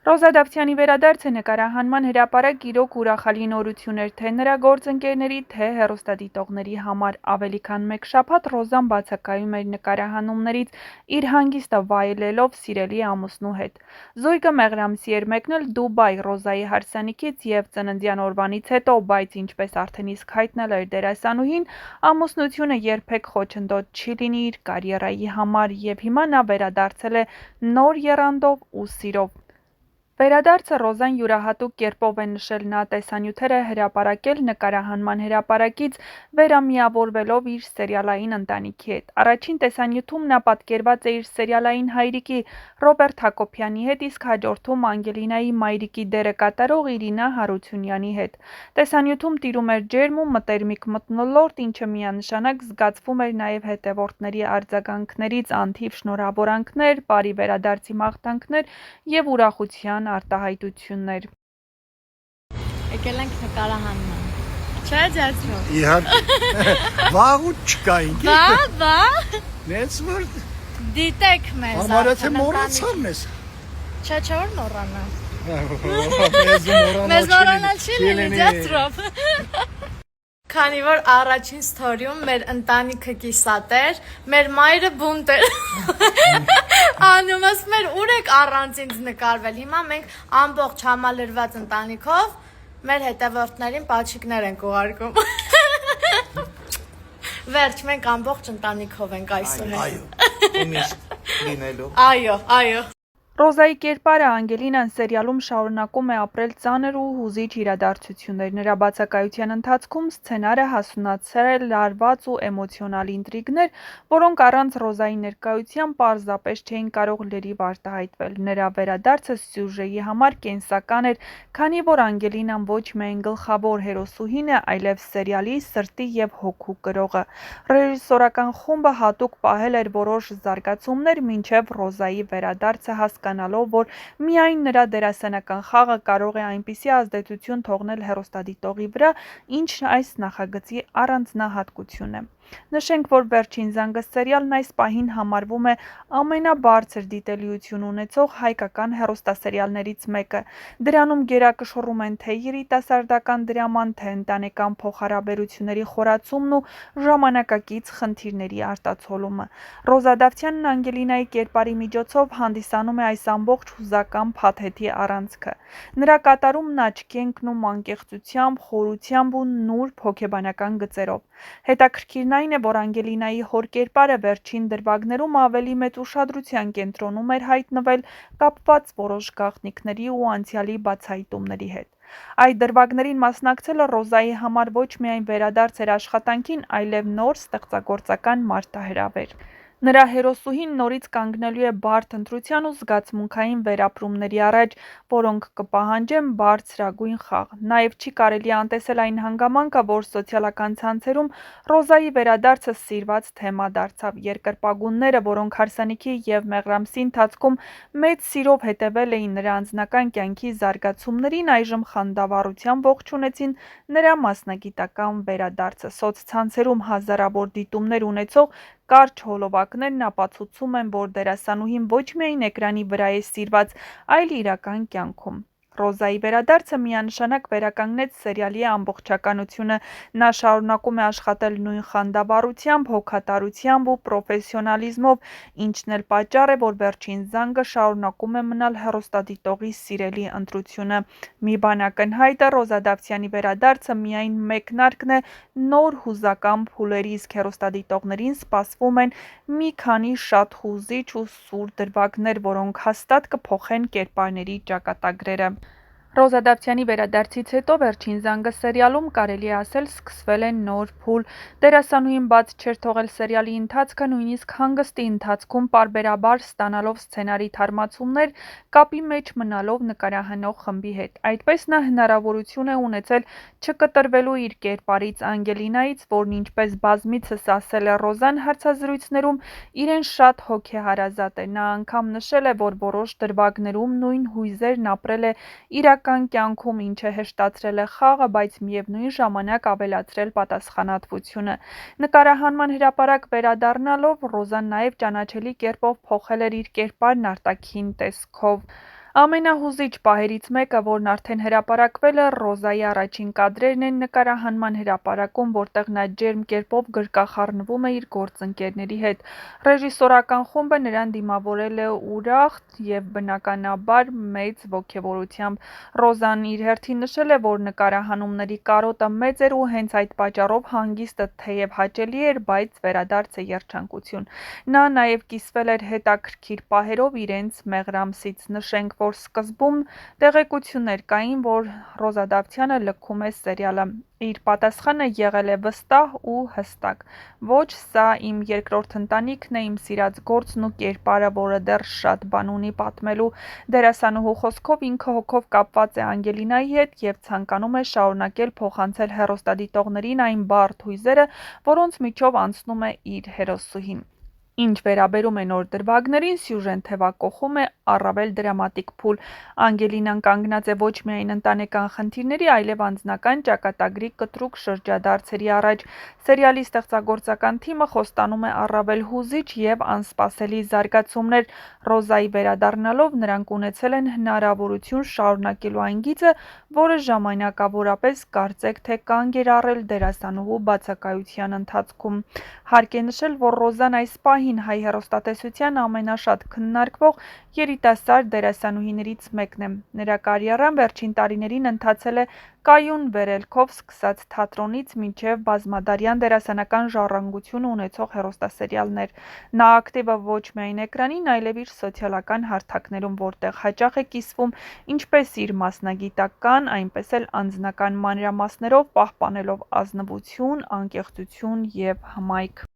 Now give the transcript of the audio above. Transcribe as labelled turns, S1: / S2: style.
S1: Ռոզա Դավթյանի վերադարձը նկարահանման հրապարակ իրոք ուրախալի նորություն էր թե նրա գործընկերների, թե հեռուստադիտողների համար։ Ավելի քան մեկ շաբաթ Ռոզան բացակայում էր նկարահանումներից՝ իր հանգիստը վայելելով սիրելի ամուսնու հետ։ Զույգը մեղրամսի էր մեկնել Դուբայ Ռոզայի հարսանիքից և ծննդյան օրվանից հետո, բայց ինչպես արդեն իսկ հայտնել էր դերասանուհին, ամուսնությունը երբեք խոչընդոտ չի լինի իր կարիերայի համար, և հիմա նա վերադարձել է նոր եռանդով ու սիրով։ Վերադարձը Ռոզան յուրահատուկ կերպով է նշել, նա տեսանյութեր է հրապարակել նկարահանման հրապարակից վերամիավորվելով իր սերիալային ընտանիքի հետ։ Առաջին տեսանյութում նա պատկերված է իր սերիալային հայրիկի Ռոբերտ Հակոբյանի հետ, իսկ հաջորդում Անգելինայի մայրիկի դերը կատարող Իրինա Հարությունյանի հետ։ Տեսանյութում տիրում էր ջերմ ու մտերմիկ մթնոլորտ, ինչը միանշանակ զգացվում էր նաև հետևորդների արձագանքներից՝ անթիվ շնորհավորանքներ, բարի վերադարձի մաղթանքներ և ուրախության արտահայտություններ։
S2: Եկել ենք նկարահանման։ Չէ՞ ձեզ։
S3: Իհարկե։ Վաղուց չկայինք։
S2: Բա։
S3: Նենց որ
S2: Դիտեք մեզ։
S3: համարը թե մոռացան մեզ։
S2: Չէ, որ մոռանա։
S3: Մեզ
S2: մոռանալ չի լինի ձեզ։ Քանի որ առաջին ստորիում մեր ընտանիքը կիսատ էր, մեր մայրը բունտ էր։ Անում ես մեր ուր եք առանց ինձ նկարվել։ Հիմա մենք ամբողջ համալրված ընտանիքով մեր հետևորդներին պաչիկներ ենք ուղարկում։ Վերջ, մենք ամբողջ ընտանիքով ենք այսօր։
S3: Այո, միշտ լինելու։
S2: Այո։
S1: Ռոզայի կերպարը Անգելինան սերիալում շարունակում է ապրել ծանր ու հուզիչ իրադարձություններ։ Նրա բացակայության ընթացքում սցենարը հասունացրել է լարված ու էմոցիոնալ ինտրիգներ, որոնք առանց Ռոզայի ներկայության պարզապես չէին կարող լրիվ արտահայտվել։ Նրա վերադարձը սյուժեի համար կենսական էր, քանի որ Անգելինան ոչ միայն գլխավոր հերոսուհին է, այլև սերիալի սրտի և հոգու կրողը։ Ռեժիսորական խումբը հատուկ պահել էր որոշ զարգացումներ մինչև Ռոզայի վերադարձը, հասկանալով, որ միայն նրա դերասանական խաղը կարող է այնպիսի ազդեցություն թողնել հեռուստադիտողի վրա, ինչն այս նախագծի առանձնահատկություն է։ Նշենք, որ Վերջին զանգը սերիալն այս պահին համարվում է ամենաբարձր դիտելիություն ունեցող հայկական հեռուստասերիալներից մեկը։ Դրանում գերակշռում են թե երիտասարդական դրաման, թե ընտանեկան փոխհարաբերությունների խորացումն ու ժամանակակից խնդիրների արտացոլումը։ Ռոզա Դավթյանն Անգելինայի կերպարի միջոցով հանդիսանում է այս ամբողջ հուզական փաթեթի առանցքը։ Նրա կատարումն աչքի է ընկնում անկեղծությամբ, խորությամբ ու նուրբ հոգեբանական գծերով։ Հետաքրքիրն այն է, որ Անգելինայի հոր կերպարը վերջին դրվագներում ավելի մեծ ուշադրության կենտրոնում էր հայտնվել կապված որոշ գաղտնիքների ու անցյալի բացահայտումների հետ։ Այդ դրվագներին մասնակցելը Ռոզայի համար ոչ միայն վերադարձ էր աշխատանքին, այլև նոր ստեղծագործական մարտահրավեր։ Նրա հերոսուհին նորից կանգնելու է բարդ ընտրության ու զգացմունքային վերապրումների առաջ, որոնք կպահանջեն բարձրագույն խաղ։ Նաև չի կարելի անտեսել այն հանգամանքը, որ սոցիալական ցանցերում Ռոզայի վերադարձը սիրված թեմա դարձավ։ Երկրպագունները, որոնք հարսանիքի և մեղրամսի ընթացքում մեծ սիրով հետևել էին նրա անձնական կյանքի զարգացումներին, այժմ խանդավառությամբ ողջունեցին նրա մասնագիտական վերադարձը։ Սոցցանցերում հազարավոր դիտումներ ունեցող կարճ հոլովակներն ապացուցում են, որ դերասանուհին ոչ միայն էկրանի վրա է սիրված, այլ իրական կյանքում։ Ռոզայի վերադարձը միանշանակ վերականգնեց սերիալի ամբողջականությունը։ Նա շարունակում է աշխատել նույն խանդավառությամբ, հոգատարությամբ ու պրոֆեսիոնալիզմով, ինչն էլ պատճառ է, որ Վերջին զանգը շարունակում է մնալ հեռուստադիտողի սիրելի ընտրությունը։ Մի բան ակնհայտ է՝ Ռոզա Դավթյանի վերադարձը միայն մեկնարկն է նոր հուզական փուլերի, իսկ հեռուստադիտողներին սպասվում են մի քանի շատ հուզիչ ու սուր դրվագներ, որոնք հաստատ կփոխեն կերպարների ճակատագրերը։ Ռոզա Դավթյանի վերադարձից հետո Վերջին զանգը սերիալում կարելի է ասել սկսվել է նոր փուլ։ Դերասանուհին բաց չէր թողել սերիալի ընթացքը, նույնիսկ հանգստի ընթացքում պարբերաբար ստանալով սցենարի թարմացումներ, կապի մեջ մնալով նկարահանող խմբի հետ։ Այդպես նա հնարավորություն է ունեցել չկտրվելու իր կերպարից Անգելինայից, որն ինչպես բազմիցս ասել է Ռոզան հարցազրույցներում, իրեն շատ հոգեհարազատ է։ Նա անգամ նշել է, որ որոշ դրվագներում նույն հույզերն ապրել է իրական կյանքում, ինչը հեշտացրել է խաղը, բայց միևնույն ժամանակ ավելացրել պատասխանատվությունը։ Նկարահանման հրապարակ վերադառնալով Ռոզան նաև ճանաչելի կերպով փոխել էր իր կերպարն արտաքին տեսքով։ Ամենահուզիչ պահերից մեկը, որն արդեն հրապարակվել է, Ռոզայի առաջին կադրերն են նկարահանման հրապարակում, որտեղ նա ջերմ կերպով գրկախառնվում է իր գործընկերների հետ։ Ռեժիսորական խումբը նրան դիմավորել է ուրախ և բնականաբար մեծ ոգևորությամբ։ Ռոզան իր հերթին նշել է, որ նկարահանումների կարոտը մեծ էր ու հենց այդ պատճառով հանգիստը թեև հաճելի էր, բայց վերադարձը երջանկություն։ Նա նաև կիսվել էր հետաքրքիր պահերով իրենց մեղրամսից։ Նշենք, որ սկզբում տեղեկություններ կային, որ Ռոզա Դավթյանը լքում է սերիալը։ Իր պատասխանը եղել է վստահ ու հստակ. «Ոչ, սա իմ երկրորդ ընտանիքն է, իմ սիրած գործն ու կերպարը, որը դեռ շատ բան ունի պատմելու»։ Դերասանուհու խոսքով ինքը հոգով կապված է Անգելինայի հետ և ցանկանում է շարունակել փոխանցել հեռուստադիտողներին այն բարդ հույզերը, որոնց միջով անցնում է իր հերոսուհին։ Ինչ վերաբերում է նոր դրվագներին, սյուժեն թևակողում է առավել դրամատիկ փուլ։ Անգելինան կանգնած է ոչ միայն ընտանեկան խնդիրների, այլև անձնական ճակատագրի կտրուկ շրջադարձերի առաջ։ Սերիալի ստեղծագործական թիմը խոստանում է առավել հուզիչ և անսպասելի զարգացումներ։ Ռոզայի վերադառնալով նրանք ունեցել են հնարավորություն շարունակելու այն գիծը, որը ժամանակավորապես կարծեք թե կանգ էր առել դերասանուհու բացակայության ընթացքում։ Հարկ է նշել, որ Ռոզան այս պահին հայ հեռուստատեսության ամենաշատ քննարկվող երիտասարդ դերասանուհիներից մեկն է։ Նրա կարիերան վերջին տարիներին ընթացել է կայուն վերելքով սկսած թատրոնից մինչև բազմադարյան դերասանական ժառանգություն ունեցող հեռուստասերիալներ։ Նա ակտիվ է ոչ միայն էկրանին, այլև իր սոցիալական հարթակներում, որտեղ հաճախ է կիսվում ինչպես իր մասնագիտական, այնպես էլ անձնական մանրամասներով, պահպանելով ազնվություն, անկեղծություն և հմայք։